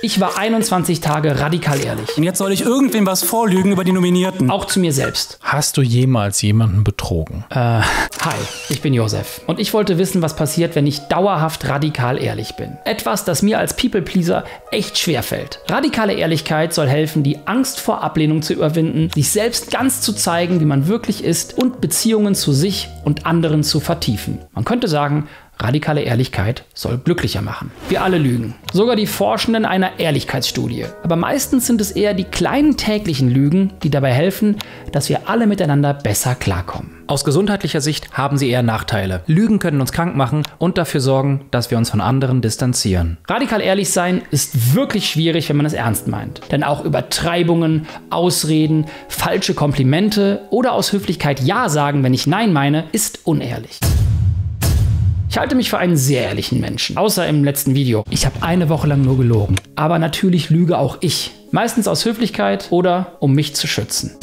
Ich war 21 Tage radikal ehrlich. Und jetzt soll ich irgendwem was vorlügen über die Nominierten. Auch zu mir selbst. Hast du jemals jemanden betrogen? Hi, ich bin Josef. Und ich wollte wissen, was passiert, wenn ich dauerhaft radikal ehrlich bin. Etwas, das mir als People-Pleaser echt schwer fällt. Radikale Ehrlichkeit soll helfen, die Angst vor Ablehnung zu überwinden, sich selbst ganz zu zeigen, wie man wirklich ist und Beziehungen zu sich und anderen zu vertiefen. Man könnte sagen, radikale Ehrlichkeit soll glücklicher machen. Wir alle lügen. Sogar die Forschenden einer Ehrlichkeitsstudie. Aber meistens sind es eher die kleinen täglichen Lügen, die dabei helfen, dass wir alle miteinander besser klarkommen. Aus gesundheitlicher Sicht haben sie eher Nachteile. Lügen können uns krank machen und dafür sorgen, dass wir uns von anderen distanzieren. Radikal ehrlich sein ist wirklich schwierig, wenn man es ernst meint. Denn auch Übertreibungen, Ausreden, falsche Komplimente oder aus Höflichkeit Ja sagen, wenn ich Nein meine, ist unehrlich. Ich halte mich für einen sehr ehrlichen Menschen, außer im letzten Video. Ich habe eine Woche lang nur gelogen. Aber natürlich lüge auch ich. Meistens aus Höflichkeit oder um mich zu schützen.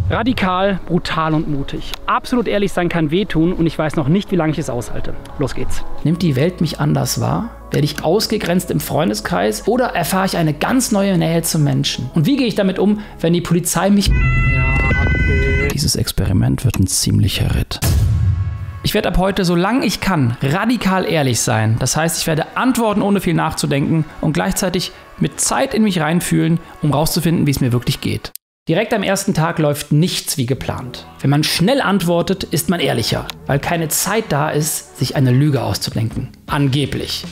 Radikal, brutal und mutig. Absolut ehrlich sein kann wehtun und ich weiß noch nicht, wie lange ich es aushalte. Los geht's. Nimmt die Welt mich anders wahr? Werde ich ausgegrenzt im Freundeskreis oder erfahre ich eine ganz neue Nähe zum Menschen? Und wie gehe ich damit um, wenn die Polizei mich... Dieses Experiment wird ein ziemlicher Ritt. Ich werde ab heute, solange ich kann, radikal ehrlich sein. Das heißt, ich werde antworten, ohne viel nachzudenken und gleichzeitig mit Zeit in mich reinfühlen, um rauszufinden, wie es mir wirklich geht. Direkt am ersten Tag läuft nichts wie geplant. Wenn man schnell antwortet, ist man ehrlicher, weil keine Zeit da ist, sich eine Lüge auszudenken. Angeblich.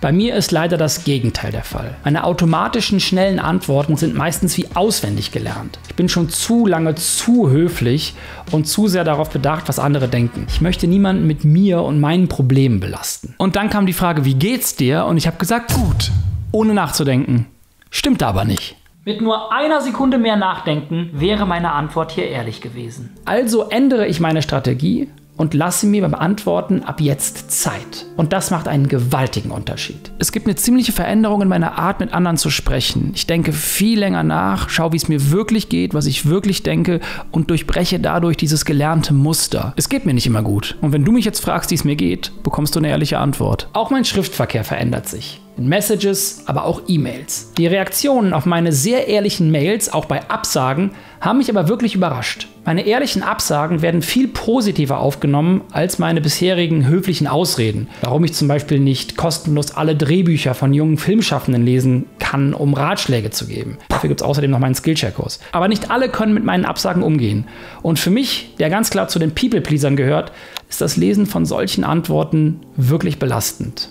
Bei mir ist leider das Gegenteil der Fall. Meine automatischen, schnellen Antworten sind meistens wie auswendig gelernt. Ich bin schon zu lange zu höflich und zu sehr darauf bedacht, was andere denken. Ich möchte niemanden mit mir und meinen Problemen belasten. Und dann kam die Frage, wie geht's dir? Und ich habe gesagt, gut, ohne nachzudenken. Stimmt aber nicht. Mit nur einer Sekunde mehr Nachdenken wäre meine Antwort hier ehrlich gewesen. Also ändere ich meine Strategie und lasse mir beim Antworten ab jetzt Zeit. Und das macht einen gewaltigen Unterschied. Es gibt eine ziemliche Veränderung in meiner Art, mit anderen zu sprechen. Ich denke viel länger nach, schaue, wie es mir wirklich geht, was ich wirklich denke und durchbreche dadurch dieses gelernte Muster. Es geht mir nicht immer gut. Und wenn du mich jetzt fragst, wie es mir geht, bekommst du eine ehrliche Antwort. Auch mein Schriftverkehr verändert sich. In Messages, aber auch E-Mails. Die Reaktionen auf meine sehr ehrlichen Mails, auch bei Absagen, haben mich aber wirklich überrascht. Meine ehrlichen Absagen werden viel positiver aufgenommen als meine bisherigen höflichen Ausreden. Warum ich zum Beispiel nicht kostenlos alle Drehbücher von jungen Filmschaffenden lesen kann, um Ratschläge zu geben. Dafür gibt es außerdem noch meinen Skillshare-Kurs. Aber nicht alle können mit meinen Absagen umgehen. Und für mich, der ganz klar zu den People-Pleasern gehört, ist das Lesen von solchen Antworten wirklich belastend.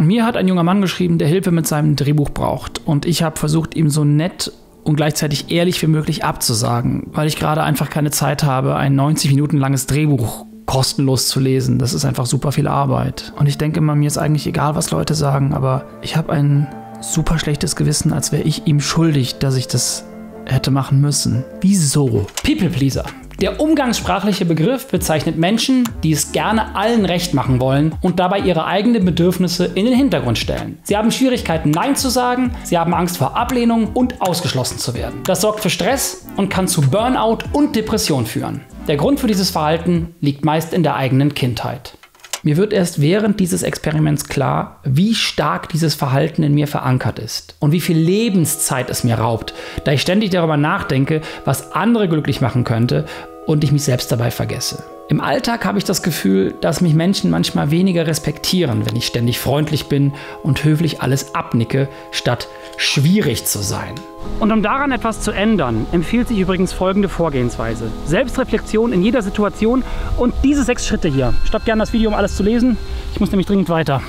Mir hat ein junger Mann geschrieben, der Hilfe mit seinem Drehbuch braucht. Und ich habe versucht, ihm so nett und gleichzeitig ehrlich wie möglich abzusagen, weil ich gerade einfach keine Zeit habe, ein 90 Minuten langes Drehbuch kostenlos zu lesen. Das ist einfach super viel Arbeit. Und ich denke immer, mir ist eigentlich egal, was Leute sagen, aber ich habe ein super schlechtes Gewissen, als wäre ich ihm schuldig, dass ich das hätte machen müssen. Wieso? People Pleaser. Der umgangssprachliche Begriff bezeichnet Menschen, die es gerne allen recht machen wollen und dabei ihre eigenen Bedürfnisse in den Hintergrund stellen. Sie haben Schwierigkeiten, Nein zu sagen, sie haben Angst vor Ablehnung und ausgeschlossen zu werden. Das sorgt für Stress und kann zu Burnout und Depression führen. Der Grund für dieses Verhalten liegt meist in der eigenen Kindheit. Mir wird erst während dieses Experiments klar, wie stark dieses Verhalten in mir verankert ist und wie viel Lebenszeit es mir raubt, da ich ständig darüber nachdenke, was andere glücklich machen könnte und ich mich selbst dabei vergesse. Im Alltag habe ich das Gefühl, dass mich Menschen manchmal weniger respektieren, wenn ich ständig freundlich bin und höflich alles abnicke, statt schwierig zu sein. Und um daran etwas zu ändern, empfiehlt sich übrigens folgende Vorgehensweise. Selbstreflexion in jeder Situation und diese 6 Schritte hier. Stopp gerne das Video, um alles zu lesen. Ich muss nämlich dringend weiter.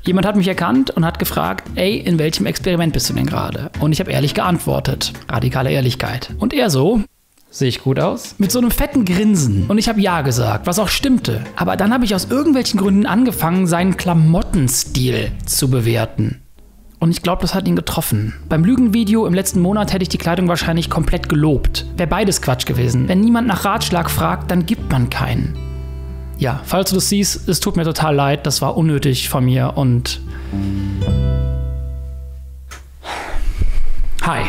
Jemand hat mich erkannt und hat gefragt, ey, in welchem Experiment bist du denn gerade? Und ich habe ehrlich geantwortet. Radikale Ehrlichkeit. Und er so... Sehe ich gut aus? Mit so einem fetten Grinsen. Und ich habe ja gesagt, was auch stimmte. Aber dann habe ich aus irgendwelchen Gründen angefangen, seinen Klamottenstil zu bewerten. Und ich glaube, das hat ihn getroffen. Beim Lügenvideo im letzten Monat hätte ich die Kleidung wahrscheinlich komplett gelobt. Wäre beides Quatsch gewesen. Wenn niemand nach Ratschlag fragt, dann gibt man keinen. Ja, falls du das siehst, es tut mir total leid. Das war unnötig von mir und... Hi.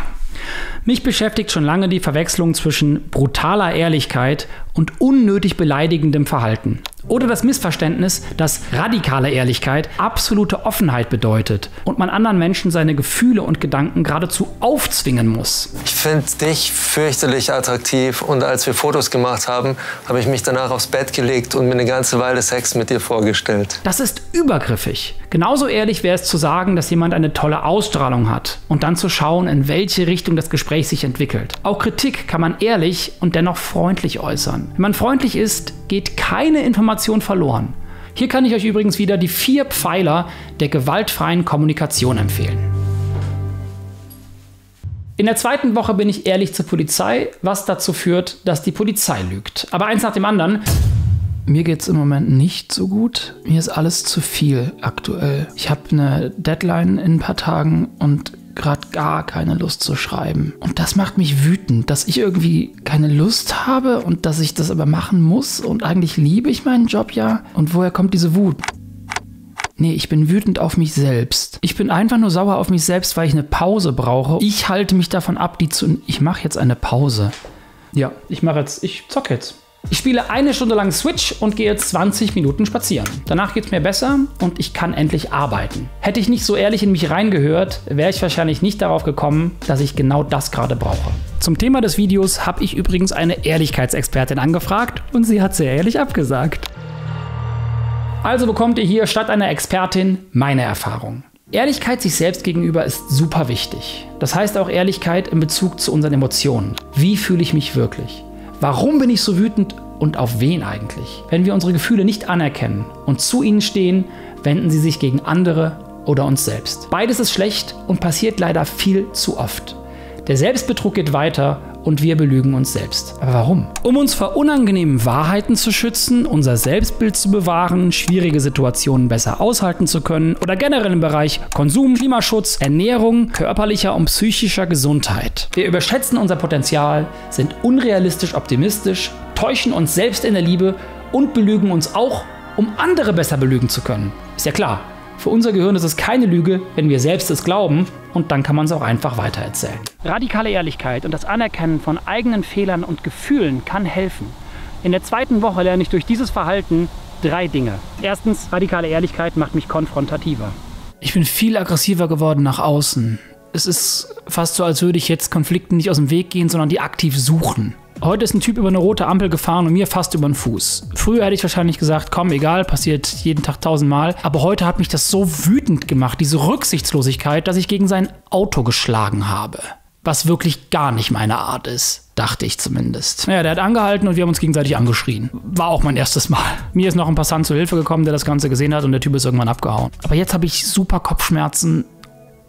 Mich beschäftigt schon lange die Verwechslung zwischen brutaler Ehrlichkeit und unnötig beleidigendem Verhalten. Oder das Missverständnis, dass radikale Ehrlichkeit absolute Offenheit bedeutet und man anderen Menschen seine Gefühle und Gedanken geradezu aufzwingen muss. Ich finde dich fürchterlich attraktiv und als wir Fotos gemacht haben, habe ich mich danach aufs Bett gelegt und mir eine ganze Weile Sex mit dir vorgestellt. Das ist übergriffig. Genauso ehrlich wäre es zu sagen, dass jemand eine tolle Ausstrahlung hat und dann zu schauen, in welche Richtung das Gespräch sich entwickelt. Auch Kritik kann man ehrlich und dennoch freundlich äußern. Wenn man freundlich ist, geht keine Information verloren. Hier kann ich euch übrigens wieder die 4 Pfeiler der gewaltfreien Kommunikation empfehlen. In der 2. Woche bin ich ehrlich zur Polizei, was dazu führt, dass die Polizei lügt. Aber eins nach dem anderen. Mir geht's im Moment nicht so gut. Mir ist alles zu viel aktuell. Ich habe eine Deadline in ein paar Tagen und gerade gar keine Lust zu schreiben. Und das macht mich wütend, dass ich irgendwie keine Lust habe und dass ich das aber machen muss. Und eigentlich liebe ich meinen Job ja. Und woher kommt diese Wut? Nee, ich bin wütend auf mich selbst. Ich bin einfach nur sauer auf mich selbst, weil ich eine Pause brauche. Ich halte mich davon ab, ich mache jetzt eine Pause. Ja, ich zocke jetzt. Ich spiele 1 Stunde lang Switch und gehe 20 Minuten spazieren. Danach geht's mir besser und ich kann endlich arbeiten. Hätte ich nicht so ehrlich in mich reingehört, wäre ich wahrscheinlich nicht darauf gekommen, dass ich genau das gerade brauche. Zum Thema des Videos habe ich übrigens eine Ehrlichkeitsexpertin angefragt und sie hat sehr ehrlich abgesagt. Also bekommt ihr hier statt einer Expertin meine Erfahrung. Ehrlichkeit sich selbst gegenüber ist super wichtig. Das heißt auch Ehrlichkeit in Bezug zu unseren Emotionen. Wie fühle ich mich wirklich? Warum bin ich so wütend und auf wen eigentlich? Wenn wir unsere Gefühle nicht anerkennen und zu ihnen stehen, wenden sie sich gegen andere oder uns selbst. Beides ist schlecht und passiert leider viel zu oft. Der Selbstbetrug geht weiter und wir belügen uns selbst. Aber warum? Um uns vor unangenehmen Wahrheiten zu schützen, unser Selbstbild zu bewahren, schwierige Situationen besser aushalten zu können oder generell im Bereich Konsum, Klimaschutz, Ernährung, körperlicher und psychischer Gesundheit. Wir überschätzen unser Potenzial, sind unrealistisch optimistisch, täuschen uns selbst in der Liebe und belügen uns auch, um andere besser belügen zu können. Ist ja klar. Für unser Gehirn ist es keine Lüge, wenn wir selbst es glauben und dann kann man es auch einfach weitererzählen. Radikale Ehrlichkeit und das Anerkennen von eigenen Fehlern und Gefühlen kann helfen. In der 2. Woche lerne ich durch dieses Verhalten 3 Dinge. Erstens, radikale Ehrlichkeit macht mich konfrontativer. Ich bin viel aggressiver geworden nach außen. Es ist fast so, als würde ich jetzt Konflikten nicht aus dem Weg gehen, sondern die aktiv suchen. Heute ist ein Typ über eine rote Ampel gefahren und mir fast über den Fuß. Früher hätte ich wahrscheinlich gesagt, komm, egal, passiert jeden Tag 1000-mal. Aber heute hat mich das so wütend gemacht, diese Rücksichtslosigkeit, dass ich gegen sein Auto geschlagen habe. Was wirklich gar nicht meine Art ist, dachte ich zumindest. Naja, der hat angehalten und wir haben uns gegenseitig angeschrien. War auch mein erstes Mal. Mir ist noch ein Passant zur Hilfe gekommen, der das Ganze gesehen hat und der Typ ist irgendwann abgehauen. Aber jetzt habe ich super Kopfschmerzen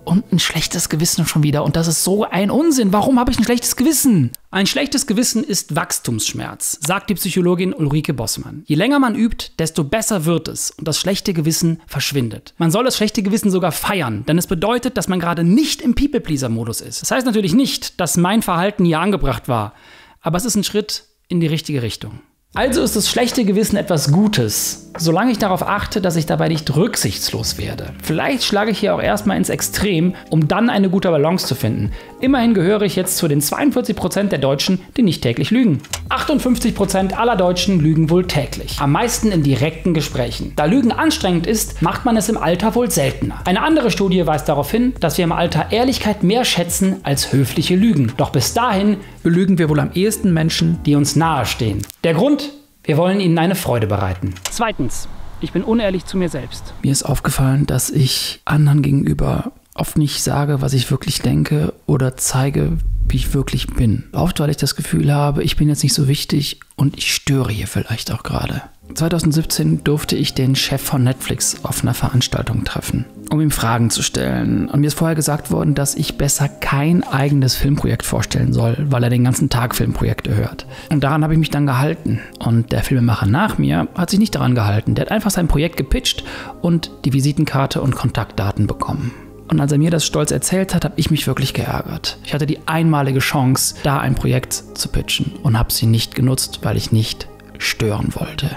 und ein schlechtes Gewissen schon wieder. Und das ist so ein Unsinn. Warum habe ich ein schlechtes Gewissen? Ein schlechtes Gewissen ist Wachstumsschmerz, sagt die Psychologin Ulrike Bossmann. Je länger man übt, desto besser wird es und das schlechte Gewissen verschwindet. Man soll das schlechte Gewissen sogar feiern, denn es bedeutet, dass man gerade nicht im People-Pleaser-Modus ist. Das heißt natürlich nicht, dass mein Verhalten hier angebracht war, aber es ist ein Schritt in die richtige Richtung. Also ist das schlechte Gewissen etwas Gutes, solange ich darauf achte, dass ich dabei nicht rücksichtslos werde. Vielleicht schlage ich hier auch erstmal ins Extrem, um dann eine gute Balance zu finden. Immerhin gehöre ich jetzt zu den 42% der Deutschen, die nicht täglich lügen. 58% aller Deutschen lügen wohl täglich. Am meisten in direkten Gesprächen. Da Lügen anstrengend ist, macht man es im Alter wohl seltener. Eine andere Studie weist darauf hin, dass wir im Alter Ehrlichkeit mehr schätzen als höfliche Lügen. Doch bis dahin belügen wir wohl am ehesten Menschen, die uns nahestehen. Der Grund? Wir wollen ihnen eine Freude bereiten. Zweitens, ich bin unehrlich zu mir selbst. Mir ist aufgefallen, dass ich anderen gegenüber oft nicht sage, was ich wirklich denke oder zeige, wie ich wirklich bin. Oft, weil ich das Gefühl habe, ich bin jetzt nicht so wichtig und ich störe hier vielleicht auch gerade. 2017 durfte ich den Chef von Netflix auf einer Veranstaltung treffen, um ihm Fragen zu stellen. Und mir ist vorher gesagt worden, dass ich besser kein eigenes Filmprojekt vorstellen soll, weil er den ganzen Tag Filmprojekte hört. Und daran habe ich mich dann gehalten. Und der Filmemacher nach mir hat sich nicht daran gehalten. Der hat einfach sein Projekt gepitcht und die Visitenkarte und Kontaktdaten bekommen. Und als er mir das stolz erzählt hat, habe ich mich wirklich geärgert. Ich hatte die einmalige Chance, da ein Projekt zu pitchen und habe sie nicht genutzt, weil ich nicht stören wollte.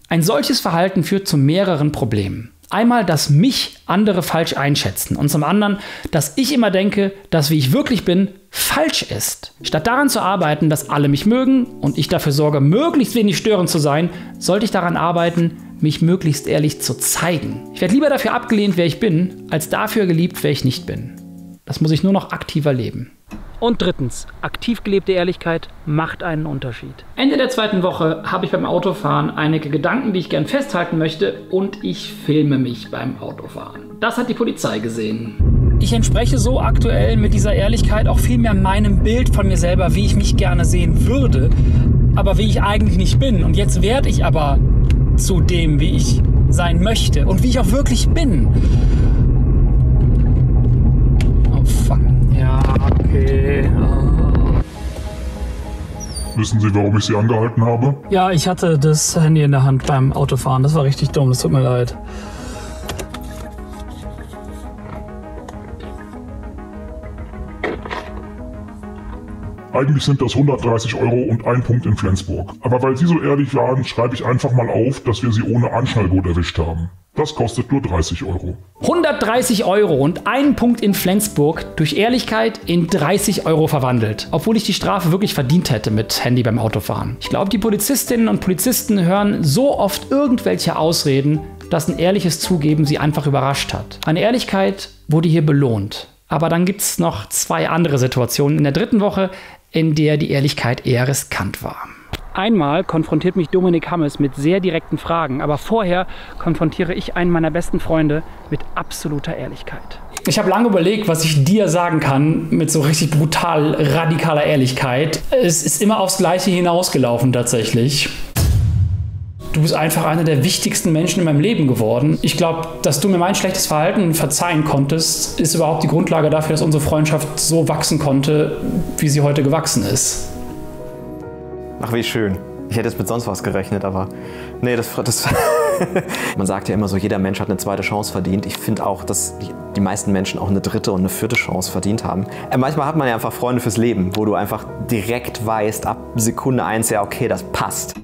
Ein solches Verhalten führt zu mehreren Problemen. Einmal, dass mich andere falsch einschätzen und zum anderen, dass ich immer denke, dass wie ich wirklich bin, falsch ist. Statt daran zu arbeiten, dass alle mich mögen und ich dafür sorge, möglichst wenig störend zu sein, sollte ich daran arbeiten, mich möglichst ehrlich zu zeigen. Ich werde lieber dafür abgelehnt, wer ich bin, als dafür geliebt, wer ich nicht bin. Das muss ich nur noch aktiver leben. Und drittens, aktiv gelebte Ehrlichkeit macht einen Unterschied. Ende der 2. Woche habe ich beim Autofahren einige Gedanken, die ich gern festhalten möchte, und ich filme mich beim Autofahren. Das hat die Polizei gesehen. Ich entspreche so aktuell mit dieser Ehrlichkeit auch viel mehr meinem Bild von mir selber, wie ich mich gerne sehen würde, aber wie ich eigentlich nicht bin. Und jetzt werde ich aber zu dem, wie ich sein möchte und wie ich auch wirklich bin. Oh fuck. Ja, okay. Wissen Sie, warum ich Sie angehalten habe? Ja, ich hatte das Handy in der Hand beim Autofahren. Das war richtig dumm, das tut mir leid. Eigentlich sind das 130 € und 1 Punkt in Flensburg. Aber weil Sie so ehrlich waren, schreibe ich einfach mal auf, dass wir Sie ohne Anschnallgurt erwischt haben. Das kostet nur 30 €. 130 € und 1 Punkt in Flensburg durch Ehrlichkeit in 30 € verwandelt. Obwohl ich die Strafe wirklich verdient hätte mit Handy beim Autofahren. Ich glaube, die Polizistinnen und Polizisten hören so oft irgendwelche Ausreden, dass ein ehrliches Zugeben sie einfach überrascht hat. Eine Ehrlichkeit wurde hier belohnt. Aber dann gibt es noch 2 andere Situationen in der 3. Woche, in der die Ehrlichkeit eher riskant war. Einmal konfrontiert mich Dominik Hammes mit sehr direkten Fragen, aber vorher konfrontiere ich einen meiner besten Freunde mit absoluter Ehrlichkeit. Ich habe lange überlegt, was ich dir sagen kann mit so richtig brutal radikaler Ehrlichkeit. Es ist immer aufs Gleiche hinausgelaufen tatsächlich. Du bist einfach einer der wichtigsten Menschen in meinem Leben geworden. Ich glaube, dass du mir mein schlechtes Verhalten verzeihen konntest, ist überhaupt die Grundlage dafür, dass unsere Freundschaft so wachsen konnte, wie sie heute gewachsen ist. Ach, wie schön. Ich hätte jetzt mit sonst was gerechnet, aber nee, das man sagt ja immer so, jeder Mensch hat eine 2. Chance verdient. Ich finde auch, dass die meisten Menschen auch eine 3. und eine 4. Chance verdient haben. Manchmal hat man ja einfach Freunde fürs Leben, wo du einfach direkt weißt, ab Sekunde 1, ja okay, das passt.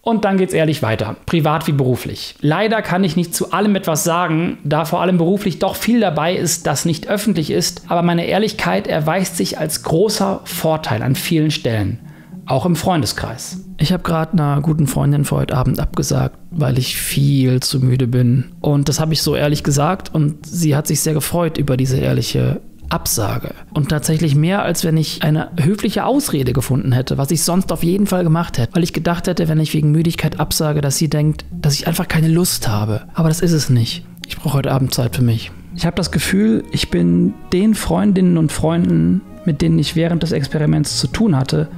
Und dann geht's ehrlich weiter, privat wie beruflich. Leider kann ich nicht zu allem etwas sagen, da vor allem beruflich doch viel dabei ist, das nicht öffentlich ist, aber meine Ehrlichkeit erweist sich als großer Vorteil an vielen Stellen, auch im Freundeskreis. Ich habe gerade einer guten Freundin für heute Abend abgesagt, weil ich viel zu müde bin. Und das habe ich so ehrlich gesagt und sie hat sich sehr gefreut über diese ehrliche Absage. Und tatsächlich mehr, als wenn ich eine höfliche Ausrede gefunden hätte, was ich sonst auf jeden Fall gemacht hätte. Weil ich gedacht hätte, wenn ich wegen Müdigkeit absage, dass sie denkt, dass ich einfach keine Lust habe. Aber das ist es nicht. Ich brauche heute Abend Zeit für mich. Ich habe das Gefühl, ich bin den Freundinnen und Freunden, mit denen ich während des Experiments zu tun hatte,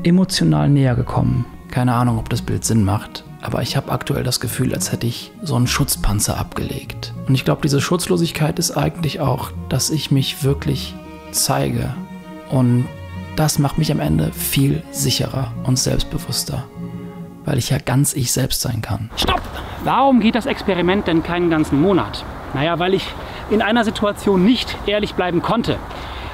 emotional näher gekommen. Keine Ahnung, ob das Bild Sinn macht. Aber ich habe aktuell das Gefühl, als hätte ich so einen Schutzpanzer abgelegt. Und ich glaube, diese Schutzlosigkeit ist eigentlich auch, dass ich mich wirklich zeige. Und das macht mich am Ende viel sicherer und selbstbewusster. Weil ich ja ganz ich selbst sein kann. Stopp! Warum geht das Experiment denn keinen ganzen Monat? Naja, weil ich in einer Situation nicht ehrlich bleiben konnte.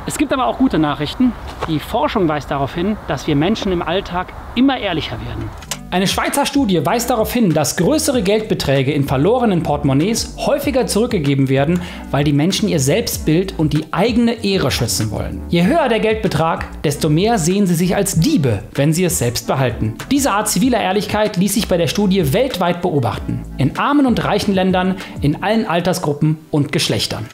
Es gibt aber auch gute Nachrichten. Die Forschung weist darauf hin, dass wir Menschen im Alltag immer ehrlicher werden. Eine Schweizer Studie weist darauf hin, dass größere Geldbeträge in verlorenen Portemonnaies häufiger zurückgegeben werden, weil die Menschen ihr Selbstbild und die eigene Ehre schützen wollen. Je höher der Geldbetrag, desto mehr sehen sie sich als Diebe, wenn sie es selbst behalten. Diese Art ziviler Ehrlichkeit ließ sich bei der Studie weltweit beobachten. In armen und reichen Ländern, in allen Altersgruppen und Geschlechtern.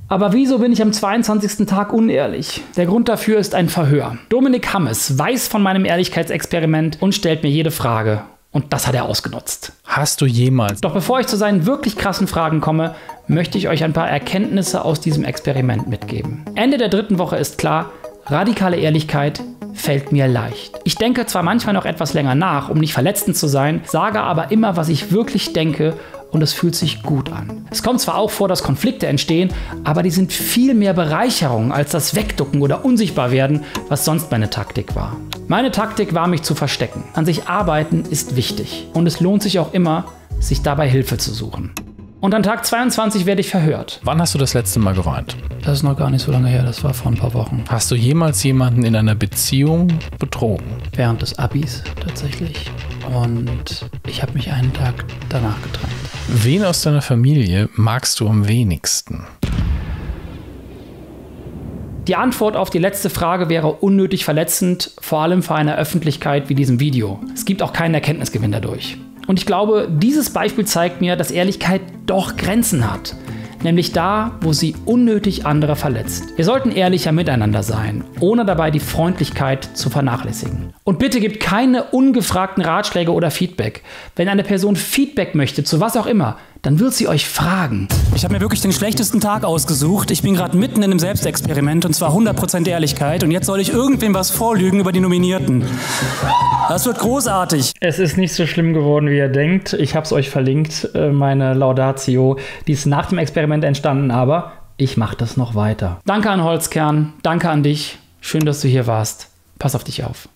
Aber wieso bin ich am 22. Tag unehrlich? Der Grund dafür ist ein Verhör. Dominik Hammes weiß von meinem Ehrlichkeitsexperiment und stellt mir jede Frage. Und das hat er ausgenutzt. Hast du jemals... Doch bevor ich zu seinen wirklich krassen Fragen komme, möchte ich euch ein paar Erkenntnisse aus diesem Experiment mitgeben. Ende der 3. Woche ist klar, radikale Ehrlichkeit fällt mir leicht. Ich denke zwar manchmal noch etwas länger nach, um nicht verletzend zu sein, sage aber immer, was ich wirklich denke, und es fühlt sich gut an. Es kommt zwar auch vor, dass Konflikte entstehen, aber die sind viel mehr Bereicherung als das Wegducken oder Unsichtbarwerden, was sonst meine Taktik war. Meine Taktik war, mich zu verstecken. An sich arbeiten ist wichtig und es lohnt sich auch immer, sich dabei Hilfe zu suchen. Und an Tag 22 werde ich verhört. Wann hast du das letzte Mal geweint? Das ist noch gar nicht so lange her, das war vor ein paar Wochen. Hast du jemals jemanden in einer Beziehung betrogen? Während des Abis tatsächlich. Und ich habe mich einen Tag danach getrennt. Wen aus deiner Familie magst du am wenigsten? Die Antwort auf die letzte Frage wäre unnötig verletzend, vor allem für eine Öffentlichkeit wie diesem Video. Es gibt auch keinen Erkenntnisgewinn dadurch. Und ich glaube, dieses Beispiel zeigt mir, dass Ehrlichkeit doch Grenzen hat. Nämlich da, wo sie unnötig andere verletzt. Wir sollten ehrlicher miteinander sein, ohne dabei die Freundlichkeit zu vernachlässigen. Und bitte gebt keine ungefragten Ratschläge oder Feedback. Wenn eine Person Feedback möchte, zu was auch immer, dann wird sie euch fragen. Ich habe mir wirklich den schlechtesten Tag ausgesucht. Ich bin gerade mitten in einem Selbstexperiment und zwar 100% Ehrlichkeit. Und jetzt soll ich irgendwem was vorlügen über die Nominierten. Das wird großartig. Es ist nicht so schlimm geworden, wie ihr denkt. Ich habe es euch verlinkt, meine Laudatio. Die ist nach dem Experiment entstanden, aber ich mache das noch weiter. Danke an Holzkern, danke an dich. Schön, dass du hier warst. Pass auf dich auf.